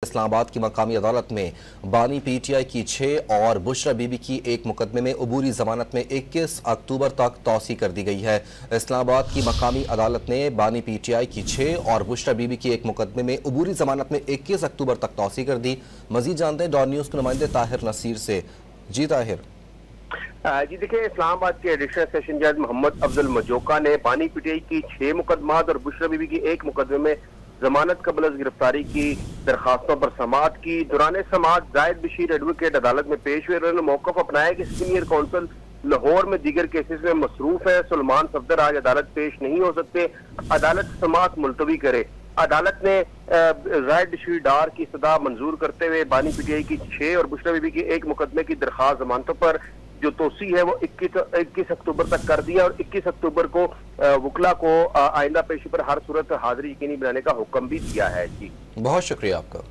इस्लामाबाद की मकामी अदालत में बानी पीटीआई की 6 और बुशरा बीबी की एक मुकदमे में अबूरी जमानत में 21 अक्टूबर तक तौसी कर दी गई है। इस्लामाबाद की मकामी अदालत ने बानी पीटीआई की 6 और बुशरा बीबी की एक मुकदमे में अबूरी जमानत में 21 अक्टूबर तक तौसी कर दी। मजीद जानते हैं डॉन न्यूज़ के नुमाइंदे ताहिर नसीर से। जी ताहिर। जी देखिए, इस्लामाबाद के एडिशनल सेशन जज मोहम्मद अफजल मजोका ने बानी पीटीआई की 6 मुकदमात और बुशरा बीबी की एक मुकदमे में जमानत कबल अज गिरफ्तारी की दरखास्तों पर समाअत की। दौरान समाअत जायद बशीर एडवोकेट अदालत में पेश हुए। उन्होंने मौकफ अपनाया कि सीनियर कौंसल लाहौर में दीगर केसेस में मसरूफ है। सुलेमान सफदर आज अदालत पेश नहीं हो सकते। अदालत समाअत मुलतवी करे। अदालत ने जायद बशीर डार की सदा मंजूर करते हुए बानी पीटीआई की 6 और बुशरा बीबी की एक मुकदमे की दरखास्त जमानतों पर जो तोसी है वो 21 अक्टूबर तक कर दिया और 21 अक्टूबर को वकला को आइंदा पेशी पर हर सूरत हाजिरी यकीनी बनाने का हुक्म भी दिया है। जी बहुत शुक्रिया आपका।